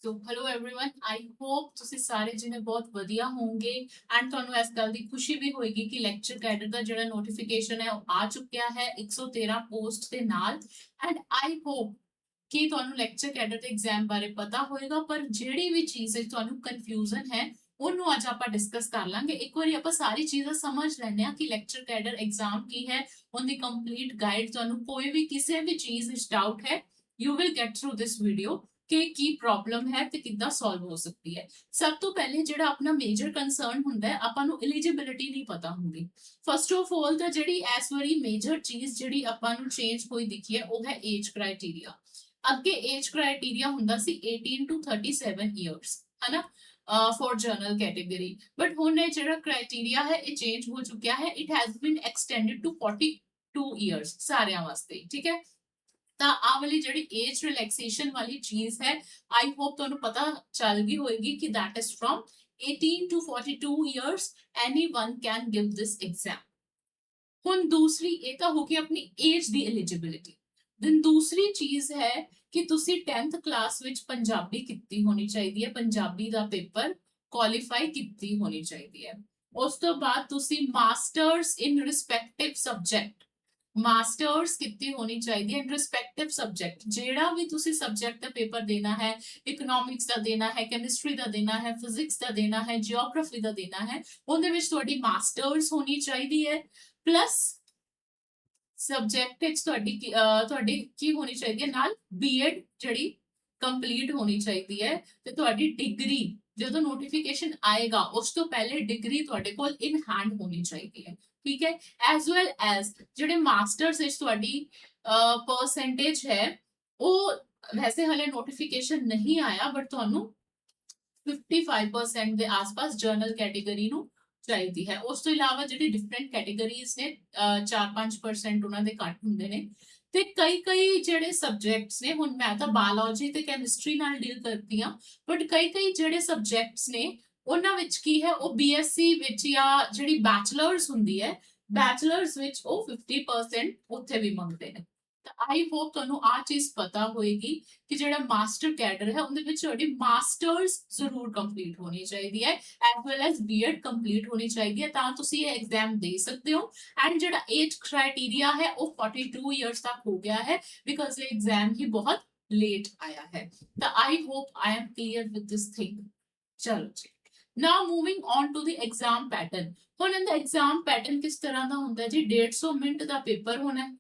So hello everyone I hope ਤੁਸੀਂ ਸਾਰੇ ਜਿਨੇ ਬਹੁਤ ਵਧੀਆ ਹੋਵੋਗੇ ਐਂਡ ਤੁਹਾਨੂੰ ਇਸ ਗੱਲ ਦੀ ਖੁਸ਼ੀ ਵੀ ਹੋਏਗੀ ਕਿ ਲੈਕਚਰ ਕੈਡਰ ਦਾ ਜਿਹੜਾ ਨੋਟੀਫਿਕੇਸ਼ਨ ਹੈ ਉਹ ਆ ਚੁੱਕਿਆ ਹੈ 113 ਪੋਸਟ ਦੇ ਨਾਲ ਐਂਡ ਆਈ ਹੋਪ ਕਿ ਤੁਹਾਨੂੰ ਲੈਕਚਰ ਕੈਡਰ ਦੇ ਐਗਜ਼ਾਮ ਬਾਰੇ ਪਤਾ ਹੋਏਗਾ ਪਰ ਜਿਹੜੀ ਵੀ ਚੀਜ਼ ਹੈ ਤੁਹਾਨੂੰ ਕਨਫਿਊਜ਼ਨ ਹੈ ਉਹਨੂੰ ਅੱਜ ਆਪਾਂ ਡਿਸਕਸ ਕਰ ਲਾਂਗੇ ਇੱਕ ਵਾਰੀ ਆਪਾਂ ਸਾਰੀ ਚੀਜ਼ਾਂ ਸਮਝ ਲੈਣੇ ਆ ਕਿ ਲੈਕਚਰ ਕੈਡਰ ਐਗਜ਼ਾਮ ਕੀ ਹੈ ਉਹਦੀ ਕੰਪਲੀਟ ਗਾਈਡ ਤੁਹਾਨੂੰ ਕੋਈ ਵੀ ਕਿਸੇ ਵੀ ਚੀਜ਼ ਵਿੱਚ ਡਾਊਟ ਹੈ you will get through this video ਕਿ ਕੀ ਪ੍ਰੋਬਲਮ ਹੈ ਤੇ ਕਿੱਦਾਂ ਸੋਲਵ ਹੋ ਸਕਦੀ ਹੈ ਸਭ ਤੋਂ ਪਹਿਲੇ ਜਿਹੜਾ ਆਪਣਾ ਮੇਜਰ ਕੰਸਰਨ ਹੁੰਦਾ ਹੈ ਆਪਾਂ ਨੂੰ ਐਲੀਜੀਬਿਲਿਟੀ ਨਹੀਂ ਪਤਾ ਹੁੰਦੀ ਫਸਟ ਆਫ ਆਲ ਤਾਂ ਜਿਹੜੀ ਇਸ ਵਾਰੀ ਮੇਜਰ ਚੀਜ਼ ਜਿਹੜੀ ਆਪਾਂ ਨੂੰ ਚੇਂਜ ਹੋਈ ਦਿਖੀ ਹੈ ਉਹ ਹੈ ਏਜ ਕ੍ਰਾਈਟੇਰੀਆ ਅੱਗੇ ਏਜ ਕ੍ਰਾਈਟੇਰੀਆ ਹੁੰਦਾ ਸੀ 18 ਟੂ 37 ਇਅਰਸ ਹਨਾ ਫॉर ਜਨਰਲ ਕੈਟਾਗਰੀ ਬਟ ਹੁਣ ਇਹ ਜਿਹੜਾ ਕ੍ਰਾਈਟੇਰੀਆ ਹੈ ਇਹ ਚੇਂਜ ਹੋ ਚੁੱਕਿਆ ਹੈ it has been extended to 42 years ਸਾਰਿਆਂ ਵਾਸਤੇ ਠੀਕ ਹੈ ਤਾਂ ਆ ਵਾਲੀ ਜਿਹੜੀ ਏਜ ਰਿਲੈਕਸੇਸ਼ਨ ਵਾਲੀ ਚੀਜ਼ ਹੈ ਆਈ ਹੋਪ ਤੁਹਾਨੂੰ ਪਤਾ ਚੱਲ ਗਈ ਹੋਏਗੀ ਕਿ that is from 18 to 42 years anyone can give this exam ਹੁਣ ਦੂਸਰੀ ਇਹ ਤਾਂ ਹੋ ਗਈ ਆਪਣੀ ਏਜ ਦੀ ਐਲੀਜੀਬਿਲਿਟੀ ਦੈਨ ਦੂਸਰੀ ਚੀਜ਼ ਹੈ ਕਿ ਤੁਸੀਂ 10th ਕਲਾਸ ਵਿੱਚ ਪੰਜਾਬੀ ਕੀਤੀ ਹੋਣੀ ਚਾਹੀਦੀ ਹੈ ਪੰਜਾਬੀ ਦਾ ਪੇਪਰ ਕੁਆਲੀਫਾਈ ਕੀਤੀ ਹੋਣੀ ਚਾਹੀਦੀ ਹੈ ਉਸ ਤੋਂ ਬਾਅਦ ਤੁਸੀਂ ਮਾਸਟਰਸ ਇਨ ਰਿਸਪੈਕਟਿਵ ਸਬਜੈਕਟ ਮਾਸਟਰਸ ਕੀਤੀ ਹੋਣੀ ਚਾਹੀਦੀ ਹੈ ਇਨ ਰਿਸਪੈਕਟਿਵ ਸਬਜੈਕਟ ਜਿਹੜਾ ਵੀ ਤੁਸੀਂ ਸਬਜੈਕਟ ਦਾ ਪੇਪਰ ਦੇਣਾ ਹੈ ਇਕਨੋਮਿਕਸ ਦਾ ਦੇਣਾ ਹੈ ਕੈਮਿਸਟਰੀ ਦਾ ਦੇਣਾ ਹੈ ਫਿਜ਼ਿਕਸ ਦਾ ਦੇਣਾ ਹੈ ਜੀਓਗ੍ਰਾਫੀ ਦਾ ਦੇਣਾ ਹੈ ਉਹਦੇ ਵਿੱਚ ਤੁਹਾਡੀ ਮਾਸਟਰਸ ਹੋਣੀ ਚਾਹੀਦੀ ਹੈ ਪਲੱਸ ਸਬਜੈਕਟ ਵਿੱਚ ਤੁਹਾਡੀ ਕੀ ਹੋਣੀ ਚਾਹੀਦੀ ਹੈ ਨਾਲ ਬੀਐਡ ਜਿਹੜੀ ਕੰਪਲੀਟ ਹੋਣੀ ਚਾਹੀਦੀ ਹੈ ਤੇ ਤੁਹਾਡੀ ਡਿਗਰੀ ਜਦੋਂ ਨੋਟੀਫਿਕੇਸ਼ਨ ਆਏਗਾ ਉਸ ਤੋਂ ਪਹਿਲੇ ਡਿਗਰੀ ਤੁਹਾਡੇ ਕੋਲ ਇਨ ਹੈਂਡ ਹੋਣੀ ਚਾਹੀਦੀ ਹੈ ਠੀਕ ਹੈ ਐਸ ਵੈਲ ਐਸ ਜਿਹੜੇ ਮਾਸਟਰਸ ਵਿੱਚ ਤੁਹਾਡੀ ਪਰਸੈਂਟੇਜ ਹੈ ਉਹ ਵੈਸੇ ਹਲੇ ਨੋਟੀਫਿਕੇਸ਼ਨ ਨਹੀਂ ਆਇਆ ਬਟ ਤੁਹਾਨੂੰ 55% ਦੇ ਆਸ-ਪਾਸ ਜਰਨਲ ਕੈਟਾਗਰੀ ਨੂੰ ਚਾਹੀਦੀ ਹੈ ਉਸ ਤੋਂ ਇਲਾਵਾ ਜਿਹੜੀ ਡਿਫਰੈਂਟ ਕੈਟਾਗਰੀਜ਼ ਨੇ 4-5% ਉਹਨਾਂ ਦੇ ਘੱਟ ਹੁੰਦੇ ਨੇ ਤੇ ਕਈ ਜਿਹੜੇ ਸਬਜੈਕਟਸ ਨੇ ਹੁਣ ਮੈਂ ਤਾਂ ਬਾਇਓਲੋਜੀ ਤੇ ਕੈਮਿਸਟਰੀ ਨਾਲ ਡੀਲ ਕਰਦੀ ਆ ਬਟ ਕਈ ਜਿਹੜੇ ਸਬਜੈਕਟਸ ਨੇ ਉਹਨਾਂ ਵਿੱਚ ਕੀ ਹੈ ਉਹ ਬੀਐਸਸੀ ਵਿੱਚ ਜਾਂ ਜਿਹੜੀ ਬੈਚਲਰਸ ਹੁੰਦੀ ਹੈ ਬੈਚਲਰਸ ਵਿੱਚ ਉਹ 50% ਉੱਥੇ ਵੀ ਮੰਗਦੇ ਨੇ ਤਾਂ ਆਈ ਹੋਪ ਤੁਹਾਨੂੰ ਆ ਚੀਜ਼ ਪਤਾ ਹੋਏਗੀ ਕਿ ਜਿਹੜਾ ਮਾਸਟਰ ਕੈਡਰ ਹੈ ਉਹਦੇ ਵਿੱਚ ਤੁਹਾਡੀ ਮਾਸਟਰਸ ਜ਼ਰੂਰ ਕੰਪਲੀਟ ਹੋਣੀ ਚਾਹੀਦੀ ਹੈ as well as BEd complete ਹੋਣੀ ਚਾਹੀਦੀ ਹੈ ਤਾਂ ਤੁਸੀਂ ਇਹ ਐਗਜ਼ਾਮ ਦੇ ਸਕਦੇ ਹੋ ਐਂਡ ਜਿਹੜਾ ਏਜ ਕ੍ਰਾਈਟੇਰੀਆ ਹੈ ਉਹ 42 ਇਅਰਸ ਤੱਕ ਹੋ ਗਿਆ ਹੈ ਬਿਕਾਜ਼ ਇਹ ਐਗਜ਼ਾਮ ਹੀ ਬਹੁਤ ਲੇਟ ਆਇਆ ਹੈ ਤਾਂ ਆਈ hope I am clear with this thing ਚਲੋ ਜੀ now moving on to the exam pattern ਹੁਣ ਇਹਦਾ ਐਗਜ਼ਾਮ ਪੈਟਰਨ ਕਿਸ ਤਰ੍ਹਾਂ ਦਾ ਹੁੰਦਾ ਹੈ ਜੀ 150 ਮਿੰਟ ਦਾ ਪੇਪਰ ਹੋਣਾ ਹੈ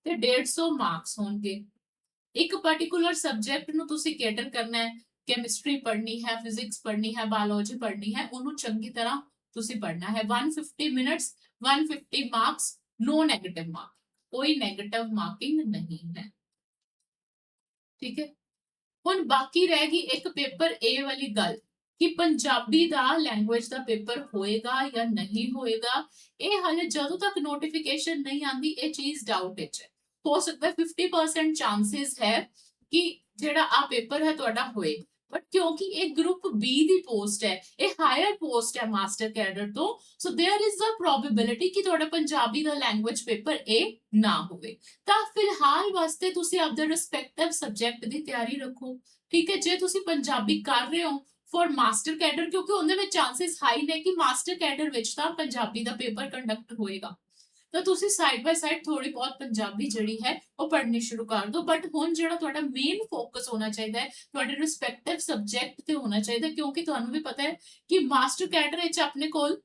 ਤੇ 150 ਮਾਰਕਸ ਹੋਣਗੇ ਇੱਕ ਪਾਰਟਿਕੂਲਰ ਸਬਜੈਕਟ ਨੂੰ ਤੁਸੀਂ ਕੈਟਰ ਕਰਨਾ ਹੈ ਕੈਮਿਸਟਰੀ ਪੜ੍ਹਨੀ ਹੈ ਫਿਜ਼ਿਕਸ ਪੜ੍ਹਨੀ ਹੈ ਬਾਇਓਲੋਜੀ ਪੜ੍ਹਨੀ ਹੈ ਉਹਨੂੰ ਚੰਗੀ ਤਰ੍ਹਾਂ ਤੁਸੀਂ ਪੜ੍ਹਨਾ ਹੈ 150 minutes 150 marks no negative mark कोई नेगेटिव मार्किंग नहीं है ठीक है ਹੁਣ ਬਾਕੀ ਰਹਿ ਗਈ ਇੱਕ ਪੇਪਰ A ਵਾਲੀ ਗੱਲ ਕਿ ਪੰਜਾਬੀ ਦਾ ਲੈਂਗੁਏਜ ਦਾ ਪੇਪਰ ਹੋਏਗਾ ਜਾਂ ਨਹੀਂ ਹੋਏਗਾ ਇਹ ਹਾਲੇ ਜਦੋਂ ਤੱਕ ਨੋਟੀਫਿਕੇਸ਼ਨ ਨਹੀਂ ਆਂਦੀ ਇਹ ਚੀਜ਼ ਡਾਊਟ ਵਿੱਚ ਹੈ ਹੋ ਸਕਦਾ ਹੈ 50% ਚਾਂਸਸ ਹੈ ਕਿ ਜਿਹੜਾ ਆ ਪੇਪਰ ਹੈ ਤੁਹਾਡਾ ਹੋਏ ਬਟ ਕਿਉਂਕਿ ਇਹ ਗਰੁੱਪ B ਦੀ ਪੋਸਟ ਹੈ ਇਹ ਹਾਇਰ ਪੋਸਟ ਹੈ ਮਾਸਟਰ ਕੈਡਰ ਤੋਂ so there is the probability ਕਿ ਤੁਹਾਡਾ ਪੰਜਾਬੀ ਦਾ ਲੈਂਗੁਏਜ ਪੇਪਰ A ਨਾ ਹੋਵੇ ਤਾਂ ਫਿਲਹਾਲ ਵਾਸਤੇ ਤੁਸੀਂ ਆਪਦੇ ਰਿਸਪੈਕਟਿਵ ਸਬਜੈਕਟ ਦੀ ਤਿਆਰੀ ਰੱਖੋ ਠੀਕ ਹੈ ਜੇ ਤੁਸੀਂ ਪੰਜਾਬੀ ਕਰ ਰਹੇ ਹੋ ਫॉर ਮਾਸਟਰ ਕੈਡਰ ਕਿਉਂਕਿ ਉਹਦੇ ਵਿੱਚ ਚਾਂਸਸ ਹਾਈ ਨੇ ਕਿ ਮਾਸਟਰ ਕੈਡਰ ਵਿੱਚ ਤਾਂ ਪੰਜਾਬੀ ਦਾ ਪੇਪਰ ਕੰਡਕਟ ਹੋਏਗਾ ਤਾਂ ਤੁਸੀਂ ਸਾਈਡ ਬਾਈ ਸਾਈਡ ਥੋੜੀ ਬਹੁਤ ਪੰਜਾਬੀ ਜਿਹੜੀ ਹੈ ਉਹ ਪੜ੍ਹਨੀ ਸ਼ੁਰੂ ਕਰ ਦਿਓ ਬਟ ਹੁਣ ਜਿਹੜਾ ਤੁਹਾਡਾ ਮੇਨ ਫੋਕਸ ਹੋਣਾ ਚਾਹੀਦਾ ਹੈ ਤੁਹਾਡੇ ਰਿਸਪੈਕਟਿਵ ਸਬਜੈਕਟ ਤੇ ਹੋਣਾ ਚਾਹੀਦਾ ਕਿਉਂਕਿ ਤੁਹਾਨੂੰ ਵੀ ਪਤਾ ਹੈ ਕਿ ਮਾਸਟਰ ਕੈਡਰ ਵਿੱਚ ਆਪਣੇ ਕੋਲ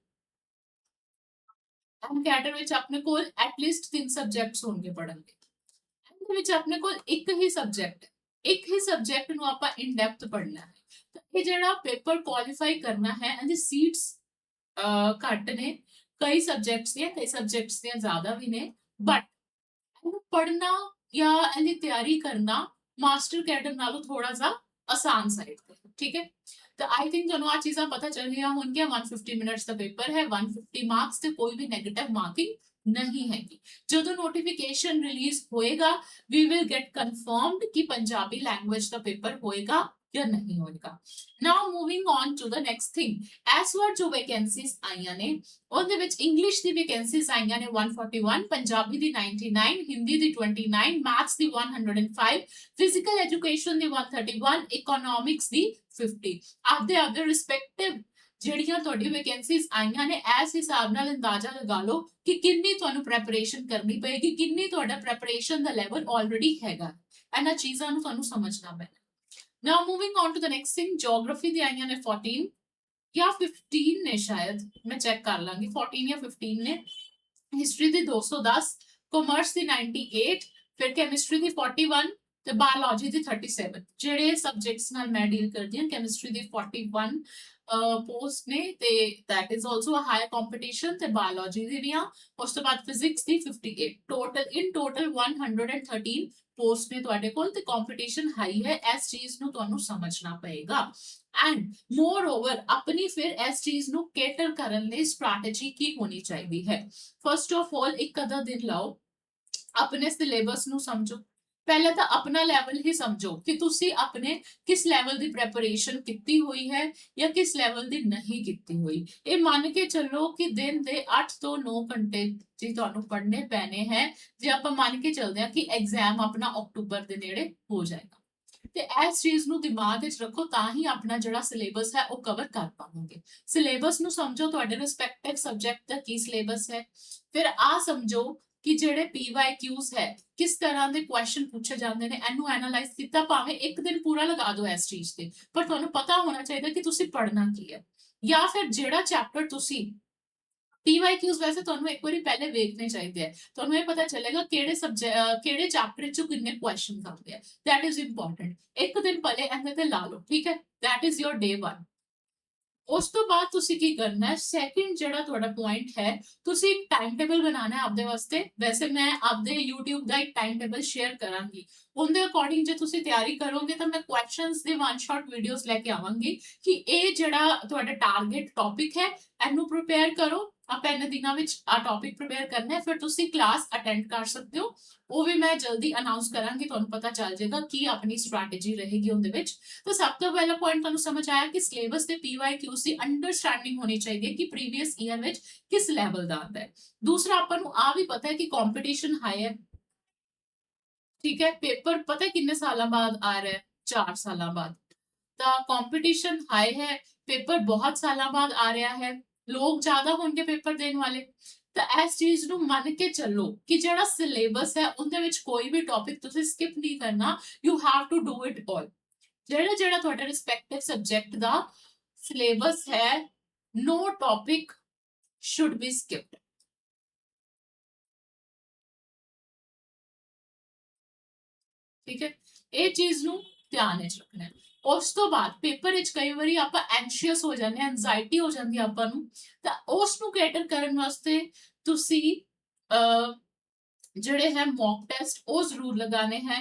ਕੈਡਰ ਵਿੱਚ ਆਪਣੇ ਕੋਲ ਐਟਲੀਸਟ 3 ਸਬਜੈਕਟਸ ਹੋਣਗੇ ਪੜ੍ਹਨ ਦੇ ਇਹਦੇ ਵਿੱਚ ਆਪਣੇ ਕੋਲ ਇੱਕ ਹੀ ਸਬਜੈਕਟ ਨੂੰ ਆਪਾਂ ਇਨ ਡੈਪਥ ਪੜ੍ਹਨਾ ਹੈ ਤਾਂ ਇਹ ਜਿਹੜਾ ਪੇਪਰ ਕੁਆਲੀਫਾਈ ਕਰਨਾ ਹੈ ਇਹਦੀ ਸੀਟਸ ਘੱਟ ਨੇ ਕਈ ਸਬਜੈਕਟਸ ਨੇ ਕਈ ਸਬਜੈਕਟਸ ਦੀਆਂ ਜ਼ਿਆਦਾ ਵੀ ਨੇ ਬਟ ਇਹਨੂੰ ਪੜ੍ਹਨਾ ਜਾਂ ਇਹਦੀ ਤਿਆਰੀ ਕਰਨਾ ਮਾਸਟਰ ਕੈਡਰ ਨਾਲੋਂ ਥੋੜਾ ਜਿਹਾ ਆਸਾਨ ਸਾਈਡ ਤੇ ਠੀਕ ਹੈ ਤਾਂ ਆਈ ਥਿੰਕ ਤੁਹਾਨੂੰ ਆ ਚੀਜ਼ਾਂ ਪਤਾ ਚੱਲ ਗਈਆਂ ਹੋਣਗੀਆਂ 150 ਮਿੰਟਸ ਦਾ ਪੇਪਰ ਹੈ 150 ਮਾਰਕਸ ਤੇ ਕੋਈ ਵੀ ਨੈਗੇਟਿਵ ਮਾਰਕਿੰਗ ਨਹੀਂ ਹੈਗੀ ਜਦੋਂ ਨੋਟੀਫਿਕੇਸ਼ਨ ਰਿਲੀਜ਼ ਹੋਏਗਾ ਵੀ ਵਿਲ ਗੈਟ ਕਨਫਰਮਡ ਕਿ ਪੰਜਾਬੀ ਲੈਂਗੁਏਜ ਦਾ ਪੇਪਰ ਹੋਏਗਾ ਜਾਂ ਨਹੀਂ ਹੋਏਗਾ। Now moving on to the next thing, ਐਸ ਵਾਰ ਜੋ ਵੈਕੈਂਸੀਜ਼ ਆਈਆਂ ਨੇ ਉਹਦੇ ਵਿੱਚ ਇੰਗਲਿਸ਼ ਦੀ ਵੈਕੈਂਸੀਜ਼ ਆਈਆਂ ਨੇ 141, ਪੰਜਾਬੀ ਦੀ 99, ਹਿੰਦੀ ਦੀ 29, ਮੈਥਸ ਦੀ 105, ਫਿਜ਼ੀਕਲ ਐਜੂਕੇਸ਼ਨ ਦੀ 131, ਇਕਨੋਮਿਕਸ ਦੀ 50। ਆਪਦੇ ਰਿਸਪੈਕਟਿਵ ਜਿਹੜੀਆਂ ਤੁਹਾਡੀ ਵੈਕੈਂਸੀਜ਼ ਆਈਆਂ ਨੇ ਇਸ ਹਿਸਾਬ ਨਾਲ ਅੰਦਾਜ਼ਾ ਲਗਾ ਲਓ ਕਿ ਕਿੰਨੀ ਤੁਹਾਨੂੰ ਪ੍ਰੈਪਰੇਸ਼ਨ ਕਰਨੀ ਪਏਗੀ, ਕਿੰਨੀ ਤੁਹਾਡਾ ਪ੍ਰੈਪਰੇਸ਼ਨ ਦਾ ਲੈਵਲ ਆਲਰੇਡੀ ਹੈਗਾ। ਇਹਨਾਂ ਚੀਜ਼ਾਂ ਨੂੰ ਤੁਹਾਨੂੰ ਸਮਝਣਾ ਪੈਣਾ। Now moving on to the next thing, geography ਦੀ ਆਈਆਂ ਨੇ 14 ਜਾਂ 15 ਨੇ, ਸ਼ਾਇਦ ਮੈਂ ਚੈੱਕ ਕਰ ਲਾਂਗੀ 14 ਜਾਂ 15 ਨੇ। हिस्ट्री दी 210, कॉमर्स दी 98, फिर केमिस्ट्री दी 41 ਤੇ ਬਾਇਓਲੋਜੀ ਦੀ 37। ਜਿਹੜੇ ਸਬਜੈਕਟਸ ਨਾਲ ਮੈਂ ਡੀਲ ਕਰਦੀ ਹਾਂ, ਕੈਮਿਸਟਰੀ ਦੀ 41 ਪੋਸਟ ਨੇ ਤੇ that is also a high competition, ਤੇ ਬਾਇਓਲੋਜੀ ਦੀ ਵੀ ਆ। ਉਸ ਤੋਂ ਬਾਅਦ ਫਿਜ਼ਿਕਸ ਦੀ 58, ਟੋਟਲ 113 ਪੋਸਟ ਨੇ ਤੁਹਾਡੇ ਕੋਲ ਤੇ ਕੰਪੀਟੀਸ਼ਨ ਹਾਈ ਹੈ। ਇਸ ਚੀਜ਼ ਨੂੰ ਤੁਹਾਨੂੰ ਸਮਝਣਾ ਪਏਗਾ। ਐਂਡ ਮੋਰ ਓਵਰ ਆਪਣੀ ਫਿਰ ਇਸ ਚੀਜ਼ ਨੂੰ ਕੇਟਰ ਕਰਨ ਲਈ ਸਟ੍ਰੈਟਜੀ ਕੀ ਹੋਣੀ ਚਾਹੀਦੀ ਹੈ। ਫਸਟ ਆਫ ਆਲ ਇੱਕ ਅੱਧਾ ਦਿਨ ਲਾਓ, ਆਪਣੇ ਸਿਲੇਬਸ ਨੂੰ ਸਮਝੋ। ਪਹਿਲਾਂ ਤਾਂ ਆਪਣਾ ਲੈਵਲ ਹੀ ਸਮਝੋ ਕਿ ਤੁਸੀਂ ਆਪਣੇ ਕਿਸ ਲੈਵਲ ਦੀ ਪ੍ਰੈਪਰੇਸ਼ਨ ਕੀਤੀ ਹੋਈ ਹੈ ਜਾਂ ਕਿਸ ਲੈਵਲ ਦੀ ਨਹੀਂ ਕੀਤੀ ਹੋਈ। ਇਹ ਮੰਨ ਕੇ ਚੱਲੋ ਕਿ ਦਿਨ ਦੇ 8 ਤੋਂ 9 ਘੰਟੇ ਜੀ ਤੁਹਾਨੂੰ ਪੜ੍ਹਨੇ ਪੈਣੇ ਹੈ, ਜੇ ਆਪਾਂ ਮੰਨ ਕੇ ਚੱਲਦੇ ਹਾਂ ਕਿ ਐਗਜ਼ਾਮ ਆਪਣਾ ਅਕਤੂਬਰ ਦੇ ਨੇੜੇ ਹੋ ਜਾਏਗਾ। ਤੇ ਇਸ ਚੀਜ਼ ਨੂੰ ਦਿਮਾਗ ਵਿੱਚ ਰੱਖੋ, ਤਾਂ ਹੀ ਆਪਣਾ ਜਿਹੜਾ ਸਿਲੇਬਸ ਹੈ ਉਹ ਕਵਰ ਕਰ ਪਾਵਾਂਗੇ। ਸਿਲੇਬਸ ਨੂੰ ਸਮਝੋ, ਤੁਹਾਡੇ ਰਿਸਪੈਕਟਿਵ ਸਬਜੈਕਟ ਦਾ ਕੀ ਸਿਲੇਬਸ ਹੈ। ਫਿਰ ਆ ਸਮਝੋ ਕਿ ਜਿਹੜੇ PYQs ਹੈ ਕਿਸ ਤਰ੍ਹਾਂ ਦੇ ਕੁਐਸਚਨ ਪੁੱਛੇ ਜਾਂਦੇ ਨੇ, ਇਹਨੂੰ ਐਨਾਲਾਈਜ਼ ਕੀਤਾ। ਭਾਵੇਂ ਇੱਕ ਦਿਨ ਪੂਰਾ ਲਗਾ ਦਿਓ ਇਸ ਚੀਜ਼ ਤੇ, ਪਰ ਤੁਹਾਨੂੰ ਪਤਾ ਹੋਣਾ ਚਾਹੀਦਾ ਕਿ ਤੁਸੀਂ ਪੜ੍ਹਨਾ ਕੀ ਹੈ। ਜਾਂ ਫਿਰ ਜਿਹੜਾ ਚੈਪਟਰ ਤੁਸੀਂ PYQs ਵੈਸੇ ਤੁਹਾਨੂੰ ਇੱਕ ਵਾਰੀ ਪਹਿਲੇ ਵੇਖਣੇ ਚਾਹੀਦੇ ਆ, ਤੁਹਾਨੂੰ ਇਹ ਪਤਾ ਚੱਲੇਗਾ ਕਿਹੜੇ ਸਬਜੈਕਟ ਕਿਹੜੇ ਚੈਪਟਰ ਚੋਂ ਕਿੰਨੇ ਕੁਐਸਚਨਸ ਆਉਂਦੇ ਆ। That is important. ਇੱਕ ਦਿਨ ਪਹਿਲੇ ਇਹਦੇ ਤੇ ਲਾ ਲਓ, ਠੀਕ ਹੈ। ਦੈਟ ਇਜ਼ ਯੋਰ ਡੇ 1। ਉਸ ਤੋਂ ਬਾਅਦ ਤੁਸੀਂ ਕੀ ਕਰਨਾ ਹੈ, ਸੈਕਿੰਡ ਜਿਹੜਾ ਤੁਹਾਡਾ ਪੁਆਇੰਟ ਹੈ, ਤੁਸੀਂ ਇੱਕ ਟਾਈਮ ਟੇਬਲ ਬਣਾਉਣਾ ਹੈ ਆਪਦੇ ਵਾਸਤੇ। ਵੈਸੇ ਮੈਂ ਆਪਦੇ YouTube ਦਾ ਇੱਕ ਟਾਈਮ ਟੇਬਲ ਸ਼ੇਅਰ ਕਰਾਂਗੀ, ਉਹਦੇ ਅਕੋਰਡਿੰਗ ਜੇ ਤੁਸੀਂ ਤਿਆਰੀ ਕਰੋਗੇ ਤਾਂ ਮੈਂ ਕੁਐਸਚਨਸ ਦੇ ਵਨ ਸ਼ਾਟ ਵੀਡੀਓਜ਼ ਲੈ ਕੇ ਆਵਾਂਗੀ ਕਿ ਇਹ ਜਿਹੜਾ ਤੁਹਾਡਾ ਟਾਰਗੇਟ ਟੌਪਿਕ ਹੈ ਇਹਨੂੰ ਪ੍ਰਿਪੇਅਰ ਕਰੋ। ਆਪਾਂ ਇਹਨਾਂ ਦਿਨਾਂ ਵਿੱਚ ਆ ਟੌਪਿਕ ਪ੍ਰਿਪੇਅਰ ਕਰਨਾ ਹੈ, ਫਿਰ ਤੁਸੀਂ ਕਲਾਸ ਅਟੈਂਡ ਕਰ ਸਕਦੇ ਹੋ। ਉਹ ਵੀ ਮੈਂ ਜਲਦੀ ਅਨਾਉਂਸ ਕਰਾਂਗੀ, ਤੁਹਾਨੂੰ ਪਤਾ ਚੱਲ ਜਾਏਗਾ ਕੀ ਆਪਣੀ ਸਟ੍ਰੈਟਜੀ ਰਹੇਗੀ ਉਹਦੇ ਵਿੱਚ। ਤਾਂ ਸਭ ਤੋਂ ਪਹਿਲਾ ਪੁਆਇੰਟ ਤੁਹਾਨੂੰ ਸਮਝ ਆਇਆ ਕਿ ਸਿਲੇਬਸ ਤੇ PYQs ਦੀ ਅੰਡਰਸਟੈਂਡਿੰਗ ਹੋਣੀ ਚਾਹੀਦੀ ਹੈ ਕਿ ਪ੍ਰੀਵੀਅਸ ਈਅਰ ਵਿੱਚ ਕਿਸ ਲੈਵਲ ਦਾ ਆਉਂਦਾ ਹੈ। ਦੂਸਰਾ, ਆਪਾਂ ਨੂੰ ਆ ਵੀ ਪਤਾ ਹੈ ਕਿ ਕੰਪੀਟੀਸ਼ਨ ਹਾਈ ਹੈ, ਠੀਕ ਹੈ। ਪੇਪਰ ਪਤਾ ਕਿੰਨੇ ਸਾਲਾਂ ਬਾਅਦ ਆ ਰਿਹਾ ਹੈ, 4 ਸਾਲਾਂ ਬਾਅਦ। ਤਾਂ ਕੰਪੀਟੀਸ਼ਨ ਹਾਈ ਹੈ, ਪੇਪਰ ਬਹੁਤ ਸਾਲਾਂ ਬਾਅਦ ਆ ਰਿਹਾ ਹੈ, ਲੋਕ ਜ਼ਿਆਦਾ ਹੋਣਗੇ ਪੇਪਰ ਦੇਣ ਵਾਲੇ। ਤਾਂ ਇਸ ਚੀਜ਼ ਨੂੰ ਮੰਨ ਕੇ ਚੱਲੋ ਕਿ ਜਿਹੜਾ ਸਿਲੇਬਸ ਹੈ ਉਹਦੇ ਵਿੱਚ ਕੋਈ ਵੀ ਟੌਪਿਕ ਤੁਸੀਂ ਸਕਿਪ ਨਹੀਂ ਕਰਨਾ। You have to do it all. ਜਿਹੜਾ ਜਿਹੜਾ ਤੁਹਾਡਾ ਰਿਸਪੈਕਟਿਵ ਸਬਜੈਕਟ ਦਾ ਸਿਲੇਬਸ ਹੈ, no topic should be skipped। ਠੀਕ ਹੈ, ਇਹ ਚੀਜ਼ ਨੂੰ ਧਿਆਨ ਵਿੱਚ ਰੱਖਣਾ ਹੈ। ਉਸ ਤੋਂ ਬਾਅਦ ਪੇਪਰ ਵਿੱਚ ਕਈ ਵਾਰੀ ਆਪਾਂ ਐਂਸ਼ੀਅਸ ਹੋ ਜਾਂਦੇ ਹਾਂ, ਐਂਜ਼ਾਈਟੀ ਹੋ ਜਾਂਦੀ ਹੈ ਆਪਾਂ ਨੂੰ, ਤਾਂ ਉਸ ਨੂੰ ਕੈਟਰ ਕਰਨ ਵਾਸਤੇ ਤੁਸੀਂ ਜਿਹੜੇ ਹੈ ਮੌਕ ਟੈਸਟ ਉਹ ਜ਼ਰੂਰ ਲਗਾਣੇ ਹੈ।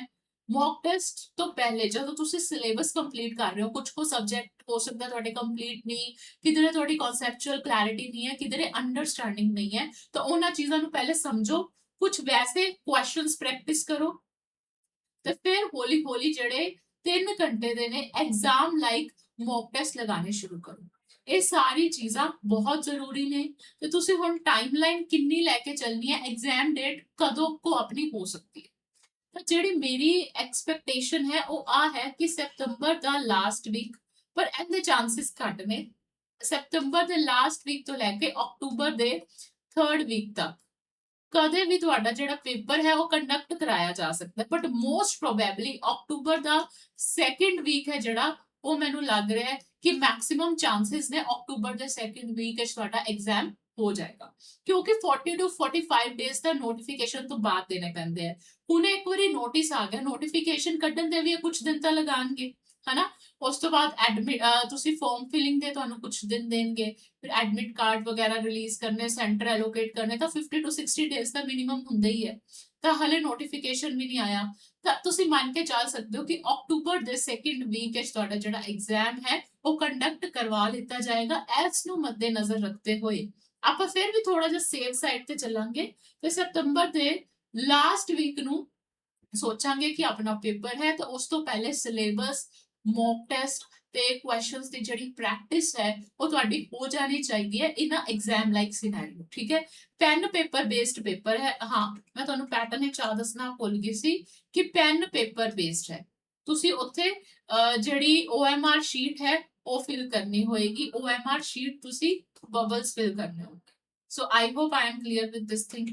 ਮੌਕ ਟੈਸਟ ਤੋਂ ਪਹਿਲੇ ਜਦੋਂ ਤੁਸੀਂ ਸਿਲੇਬਸ ਕੰਪਲੀਟ ਕਰ ਰਹੇ ਹੋ, ਕੁਝ ਕੋ ਸਬਜੈਕਟ ਹੋ ਸਕਦਾ ਤੁਹਾਡੇ ਕੰਪਲੀਟ ਨਹੀਂ, ਕਿਧਰੇ ਤੁਹਾਡੀ ਕਨਸੈਪਚੁਅਲ ਕਲੈਰਿਟੀ ਨਹੀਂ ਹੈ, ਕਿਧਰੇ ਅੰਡਰਸਟੈਂਡਿੰਗ ਨਹੀਂ ਹੈ, ਤਾਂ ਉਹਨਾਂ ਚੀਜ਼ਾਂ ਨੂੰ ਪਹਿਲੇ ਸਮਝੋ। ਕੁਝ ਵੈਸੇ ਕੁਐਸਚਨਸ ਪ੍ਰੈਕਟਿਸ ਕਰੋ ਤੇ ਫਿਰ ਹੌਲੀ ਹੌਲੀ ਜਿਹੜੇ 3 ਘੰਟੇ ਦੇ ਨੇ ਐਗਜ਼ਾਮ ਲਾਈਕ ਮੌਕ ਟੈਸਟ ਲਗਾਣੇ ਸ਼ੁਰੂ ਕਰੋ। ਇਹ ਸਾਰੀ ਚੀਜ਼ਾਂ ਬਹੁਤ ਜ਼ਰੂਰੀ ਨੇ। ਤੇ ਤੁਸੀਂ ਹੁਣ ਟਾਈਮਲਾਈਨ ਕਿੰਨੀ ਲੈ ਕੇ ਚੱਲਣੀ ਹੈ, ਐਗਜ਼ਾਮ ਡੇਟ ਕਦੋਂ ਕੋ ਆਪਣੀ ਹੋ ਸਕਦੀ ਹੈ। ਤਾਂ ਜਿਹੜੀ ਮੇਰੀ ਐਕਸਪੈਕਟੇਸ਼ਨ ਹੈ ਉਹ ਆ ਹੈ ਕਿ ਸਤੰਬਰ ਦਾ ਲਾਸਟ ਵੀਕ, ਪਰ ਇਹਦੇ ਚਾਂਸਸ ਘੱਟ ਨੇ। ਸਤੰਬਰ ਦੇ ਲਾਸਟ ਵੀਕ ਤੋਂ ਲੈ ਕੇ ਅਕਤੂਬਰ ਦੇ 3rd ਵੀਕ ਤੱਕ ਕਦੇ ਵੀ ਤੁਹਾਡਾ ਜਿਹੜਾ ਪੇਪਰ ਹੈ ਉਹ ਕੰਡਕਟ ਕਰਾਇਆ ਜਾ ਸਕਦਾ, ਬਟ ਮੋਸਟ ਪ੍ਰੋਬੇਬਲੀ ਅਕਤੂਬਰ ਦਾ 2nd ਵੀਕ ਹੈ ਜਿਹੜਾ, ਉਹ ਮੈਨੂੰ ਲੱਗ ਰਿਹਾ ਹੈ ਕਿ ਮੈਕਸਿਮਮ ਚਾਂਸਸ ਨੇ ਅਕਤੂਬਰ ਦੇ 2nd ਵੀਕ ਵਿੱਚ ਤੁਹਾਡਾ ਐਗਜ਼ਾਮ ਹੋ ਜਾਏਗਾ, ਕਿਉਂਕਿ 40 to 45 ਡੇਜ਼ ਦਾ ਨੋਟੀਫਿਕੇਸ਼ਨ ਤੋਂ ਬਾਅਦ ਦੇਣੇ ਪੈਂਦੇ ਆ। ਹੁਣ ਇੱਕ ਵਾਰੀ ਨੋਟਿਸ ਆ ਗਿਆ, ਨੋਟੀਫਿਕੇਸ਼ਨ ਕੱਢਣ ਦੇ ਵੀ ਕੁਝ ਦਿਨ ਤਾਂ ਲਗਾਣਗੇ, ਹਨਾ। ਉਸ ਤੋਂ ਬਾਅਦ ਐਡਮਿਟ ਤੁਸੀਂ ਫਾਰਮ ਫਿਲਿੰਗ ਦੇ ਤੁਹਾਨੂੰ ਕੁਝ ਦਿਨ ਦੇਣਗੇ, ਫਿਰ ਐਡਮਿਟ ਕਾਰਡ ਵਗੈਰਾ ਰਿਲੀਜ਼ ਕਰਨੇ, ਸੈਂਟਰ ਐਲੋਕੇਟ ਕਰਨੇ, ਤਾਂ 50 to 60 ਡੇਜ਼ ਦਾ ਮਿਨੀਮਮ ਹੁੰਦਾ ਹੀ ਹੈ। ਤਾਂ ਹਲੇ ਨੋਟੀਫਿਕੇਸ਼ਨ ਵੀ ਨਹੀਂ ਆਇਆ, ਤਾਂ ਤੁਸੀਂ ਮੰਨ ਕੇ ਚੱਲ ਸਕਦੇ ਹੋ ਕਿ ਅਕਤੂਬਰ ਦੇ 2nd ਵੀਕ ਵਿੱਚ ਤੁਹਾਡਾ ਜਿਹੜਾ ਐਗਜ਼ਾਮ ਹੈ ਉਹ ਕੰਡਕਟ ਕਰਵਾ ਲਿੱਤਾ ਜਾਏਗਾ। ਇਸ ਨੂੰ ਮੱਦੇ ਨਜ਼ਰ ਰੱਖਦੇ ਹੋਏ ਆਪਾਂ ਫਿਰ ਵੀ ਥੋੜਾ ਜਿਹਾ ਸੇਫ ਸਾਈਡ ਤੇ ਚੱਲਾਂਗੇ ਤੇ ਸਤੰਬਰ ਦੇ ਲਾਸਟ ਵੀਕ ਨੂੰ ਸੋਚਾਂਗੇ ਕਿ ਆਪਣਾ ਪੇਪਰ ਹੈ, ਤਾਂ ਉਸ ਤੋਂ ਪਹਿਲੇ ਸਿਲੇਬਸ ਮੌਕ ਟੈਸਟ ਤੇ ਕੁਐਸਚਨਸ ਦੀ ਜਿਹੜੀ ਪ੍ਰੈਕਟਿਸ ਹੈ ਉਹ ਤੁਹਾਡੀ ਹੋ ਜਾਣੀ ਚਾਹੀਦੀ ਹੈ ਇਨ ਅ ਐਗਜ਼ਾਮ ਲਾਈਕ ਸਿਨੈਰੀਓ, ਠੀਕ ਹੈ। ਪੈਨ ਪੇਪਰ ਬੇਸਡ ਪੇਪਰ ਹੈ। ਹਾਂ, ਮੈਂ ਤੁਹਾਨੂੰ ਪੈਟਰਨ ਵਿੱਚ ਆ ਦੱਸਣਾ ਭੁੱਲ ਗਈ ਸੀ ਕਿ ਪੈਨ ਪੇਪਰ ਬੇਸਡ ਹੈ। ਤੁਸੀਂ ਉੱਥੇ ਜਿਹੜੀ OMR ਸ਼ੀਟ ਹੈ ਉਹ ਫਿਲ ਕਰਨੀ ਹੋਏਗੀ। OMR ਸ਼ੀਟ ਤੁਸੀਂ ਬਬਲਸ ਫਿਲ ਕਰਨੇ ਹੋਣਗੇ। So I hope I am clear with this thing.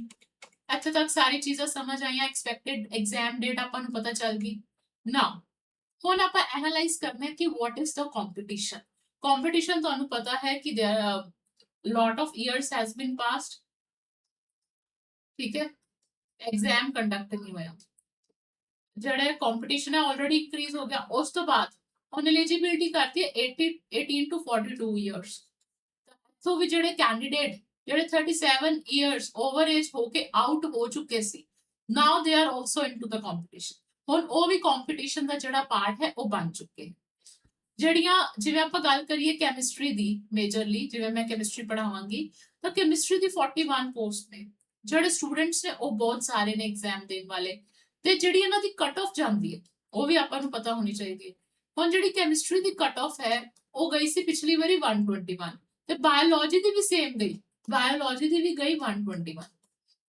ਇੱਥੇ ਤੱਕ ਸਾਰੀ ਚੀਜ਼ਾਂ ਸਮਝ ਆਈਆਂ, ਐਕਸਪੈਕਟਡ ਐਗਜ਼ਾਮ ਡੇਟ ਆਪਾਂ ਨੂੰ ਪਤਾ ਚੱਲ ਗਈ ਨਾ। ਹੁਣ ਆਪਾਂ ਐਨਾਲਾਈਜ਼ ਕਰਨਾ ਹੈ ਕਿ what is the competition. Competition ਤੁਹਾਨੂੰ ਪਤਾ ਹੈ ਕਿ there lot of years has been passed, ਠੀਕ ਹੈ, ਐਗਜ਼ਾਮ ਕੰਡਕਟ ਨਹੀਂ ਹੋਇਆ, ਜਿਹੜਾ ਕੰਪੀਟੀਸ਼ਨ ਹੈ ਆਲਰੇਡੀ ਇੰਕਰੀਜ਼ ਹੋ ਗਿਆ। ਉਸ ਤੋਂ ਬਾਅਦ ਹੁਣ ਐਲੀਜੀਬਿਲਟੀ ਕਰਤੀ ਹੈ 18 to 42 ਇਅਰਸ। ਸੋ ਵੀ ਜਿਹੜੇ ਕੈਂਡੀਡੇਟ ਜਿਹੜੇ 37 ਇਅਰਸ ਓਵਰ ਏਜ ਹੋ ਕੇ ਆਊਟ ਹੋ ਚੁੱਕੇ ਸੀ, now they are also into the competition. ਹੁਣ ਉਹ ਵੀ ਕੰਪੀਟੀਸ਼ਨ ਦਾ ਜਿਹੜਾ ਪਾਰਟ ਹੈ ਉਹ ਬਣ ਚੁੱਕੇ। ਜਿਹੜੀਆਂ ਜਿਵੇਂ ਆਪਾਂ ਗੱਲ ਕਰੀਏ ਕੈਮਿਸਟਰੀ ਦੀ, ਮੇਜਰਲੀ ਜਿਵੇਂ ਮੈਂ ਕੈਮਿਸਟਰੀ ਪੜਾਵਾਂਗੀ ਤਾਂ ਕੈਮਿਸਟਰੀ ਦੀ 41 ਪੋਸਟ ਨੇ। ਜਿਹੜੇ ਸਟੂਡੈਂਟਸ ਨੇ ਉਹ ਬਹੁਤ ਸਾਰੇ ਨੇ ਐਗਜ਼ਾਮ ਦੇਣ ਵਾਲੇ, ਤੇ ਜਿਹੜੀ ਇਹਨਾਂ ਦੀ ਕੱਟ ਆਫ ਜਾਂਦੀ ਹੈ ਉਹ ਵੀ ਆਪਾਂ ਨੂੰ ਪਤਾ ਹੋਣੀ ਚਾਹੀਦੀ ਹੈ। ਹੁਣ ਜਿਹੜੀ ਕੈਮਿਸਟਰੀ ਦੀ ਕੱਟ ਆਫ ਹੈ ਉਹ ਗਈ ਸੀ ਪਿਛਲੀ ਵਾਰੀ 121, ਤੇ ਬਾਇਓਲੋਜੀ ਦੀ ਵੀ ਸੇਮ ਗਈ, ਬਾਇਓਲੋਜੀ ਦੀ ਵੀ ਗਈ 121।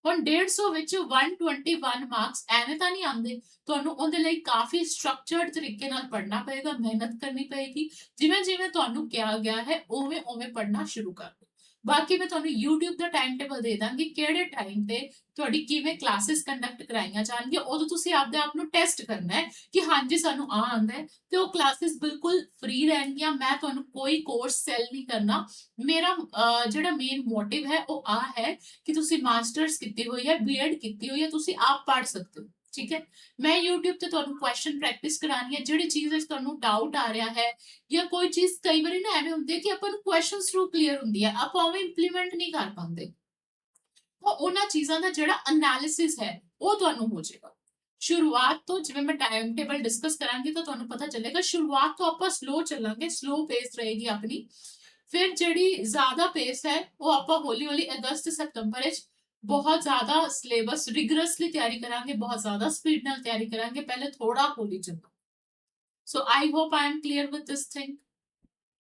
ਹੁਣ 150 ਵਿੱਚ 121 ਮਾਰਕਸ ਐਵੇਂ ਤਾਂ ਨਹੀਂ ਆਉਂਦੇ, ਤੁਹਾਨੂੰ ਉਹਦੇ ਲਈ ਕਾਫੀ ਸਟਰਕਚਰਡ ਤਰੀਕੇ ਨਾਲ ਪੜ੍ਹਨਾ ਪਏਗਾ, ਮਿਹਨਤ ਕਰਨੀ ਪਏਗੀ। ਜਿਵੇਂ ਜਿਵੇਂ ਤੁਹਾਨੂੰ ਕਿਹਾ ਗਿਆ ਹੈ ਉਵੇਂ ਉਵੇਂ ਪੜ੍ਹਨਾ ਸ਼ੁਰੂ ਕਰ ਦਿਓ। ਬਾਕੀ ਮੈਂ ਤੁਹਾਨੂੰ YouTube ਦਾ ਟਾਈਮ ਟੇਬਲ ਦੇ ਦਾਂਗੀ, ਕਿਹੜੇ ਟਾਈਮ ਤੇ ਤੁਹਾਡੀ ਕਿਵੇਂ ਕਲਾਸਿਸ ਕੰਡਕਟ ਕਰਾਈਆਂ ਜਾਣਗੀਆਂ। ਉਦੋਂ ਤੁਸੀਂ ਆਪਦੇ ਆਪ ਨੂੰ ਟੈਸਟ ਕਰਨਾ ਹੈ ਕਿ ਹਾਂਜੀ ਸਾਨੂੰ ਆ ਆਉਂਦਾ ਹੈ, ਤੇ ਉਹ ਕਲਾਸਿਸ ਬਿਲਕੁਲ ਫ੍ਰੀ ਰਹਿਣਗੀਆਂ। ਮੈਂ ਤੁਹਾਨੂੰ ਕੋਈ ਕੋਰਸ ਸੈਲ ਨਹੀਂ ਕਰਨਾ। ਮੇਰਾ ਜਿਹੜਾ ਮੇਨ ਮੋਟਿਵ ਹੈ ਉਹ ਆ ਹੈ ਕਿ ਤੁਸੀਂ ਮਾਸਟਰਸ ਕੀਤੀ ਹੋਈ ਹੈ, ਬੀਐਡ ਕੀਤੀ ਹੋਈ ਹੈ, ਤੁਸੀਂ ਆਪ ਪੜ੍ਹ ਸਕਦੇ ਹੋ, ਠੀਕ ਹੈ। ਮੈਂ YouTube ਤੇ ਤੁਹਾਨੂੰ ਕੁਐਸਚਨ ਪ੍ਰੈਕਟਿਸ ਕਰਾਣੀ ਹੈ। ਜਿਹੜੀ ਚੀਜ਼ ਵਿੱਚ ਤੁਹਾਨੂੰ ਡਾਊਟ ਆ ਰਿਹਾ ਹੈ ਜਾਂ ਕੋਈ ਚੀਜ਼ ਕਈ ਵਾਰੀ ਨਾ ਐਵੇਂ ਹੁੰਦੀ ਹੈ ਕਿ ਆਪਾਂ ਨੂੰ ਕੁਐਸਚਨਸ ਥਰੂ ਕਲੀਅਰ ਹੁੰਦੀ ਹੈ, ਆਪਾਂ ਉਵੇਂ ਇੰਪਲੀਮੈਂਟ ਨਹੀਂ ਕਰ ਪਾਉਂਦੇ। ਤਾਂ ਉਹਨਾਂ ਚੀਜ਼ਾਂ ਦਾ ਜਿਹੜਾ ਐਨਾਲਿਸਿਸ ਹੈ ਉਹ ਤੁਹਾਨੂੰ ਹੋ ਜਾਏਗਾ। ਸ਼ੁਰੂਆਤ ਤੋਂ ਜਿਵੇਂ ਮੈਂ ਟਾਈਮ ਟੇਬਲ ਡਿਸਕਸ ਕਰਾਂਗੀ ਤਾਂ ਤੁਹਾਨੂੰ ਪਤਾ ਚੱਲੇਗਾ। ਸ਼ੁਰੂਆਤ ਤੋਂ ਆਪਾਂ ਸਲੋ ਚੱਲਾਂਗੇ, ਸਲੋ ਪੇਸ ਰਹੇਗੀ ਆਪਣੀ। ਫਿਰ ਜਿਹੜੀ ਜ਼ਿਆਦਾ ਪੇਸ ਹੈ ਉਹ ਆਪਾਂ ਹੌਲੀ ਹੌਲੀ ਅਗਸਤ ਸਤੰਬਰ ਵਿੱਚ ਬਹੁਤ ਜ਼ਿਆਦਾ ਸਿਲੇਬਸ ਰਿਗਰਸਲੀ ਤਿਆਰੀ ਕਰਾਂਗੇ, ਬਹੁਤ ਜ਼ਿਆਦਾ ਸਪੀਡ ਨਾਲ ਤਿਆਰੀ ਕਰਾਂਗੇ। ਪਹਿਲੇ ਥੋੜਾ ਹੌਲੀ ਚੱਲੋ। So I hope I am clear with this thing.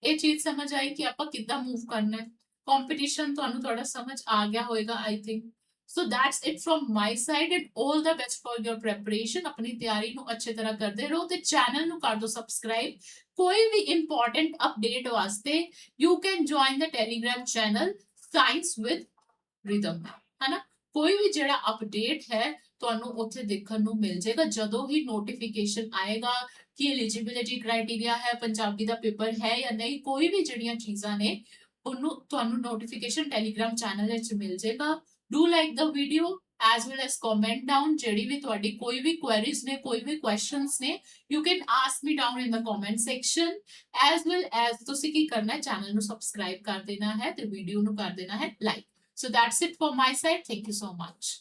ਇਹ ਚੀਜ਼ ਸਮਝ ਆਈ ਕਿ ਆਪਾਂ ਕਿੱਦਾਂ ਮੂਵ ਕਰਨਾ ਹੈ। ਕੰਪੀਟੀਸ਼ਨ ਤੁਹਾਨੂੰ ਥੋੜਾ ਸਮਝ ਆ ਗਿਆ ਹੋਵੇਗਾ I think. So that's it from my side and all the best for your preparation. ਆਪਣੀ ਤਿਆਰੀ ਨੂੰ ਅੱਛੇ ਤਰ੍ਹਾਂ ਕਰਦੇ ਰਹੋ ਤੇ ਚੈਨਲ ਨੂੰ ਕਰ ਦਿਓ ਸਬਸਕ੍ਰਾਈਬ। ਕੋਈ ਵੀ ਇੰਪੋਰਟੈਂਟ ਅਪਡੇਟ ਵਾਸਤੇ you can join the Telegram channel science with rhythm, ਹੈ ਨਾ। ਕੋਈ ਵੀ ਜਿਹੜਾ ਅਪਡੇਟ ਹੈ ਤੁਹਾਨੂੰ ਉੱਥੇ ਦੇਖਣ ਨੂੰ ਮਿਲ ਜਾਏਗਾ ਜਦੋਂ ਹੀ ਨੋਟੀਫਿਕੇਸ਼ਨ ਆਏਗਾ ਕਿ ਐਲੀਜੀਬਿਲਿਟੀ ਕ੍ਰਾਈਟੇਰੀਆ ਹੈ, ਪੰਜਾਬੀ ਦਾ ਪੇਪਰ ਹੈ ਜਾਂ ਨਹੀਂ, ਕੋਈ ਵੀ ਜਿਹੜੀਆਂ ਚੀਜ਼ਾਂ ਨੇ ਉਹਨੂੰ ਤੁਹਾਨੂੰ ਨੋਟੀਫਿਕੇਸ਼ਨ ਟੈਲੀਗ੍ਰਾਮ ਚੈਨਲ ਵਿੱਚ ਮਿਲ ਜਾਏਗਾ। Do like the video as well as comment down। ਜਿਹੜੀ ਵੀ ਤੁਹਾਡੀ ਕੋਈ ਵੀ queries ਨੇ, ਕੋਈ ਵੀ questions ਨੇ, you can ask me down in the comment section। as well as ਤੁਸੀਂ ਕੀ ਕਰਨਾ ਹੈ, ਚੈਨਲ ਨੂੰ ਸਬਸਕ੍ਰਾਈਬ ਕਰ ਦੇਣਾ ਹੈ ਤੇ ਵੀਡੀਓ ਨੂੰ ਕਰ ਦੇਣਾ ਹੈ like. So that's it for my side. Thank you so much.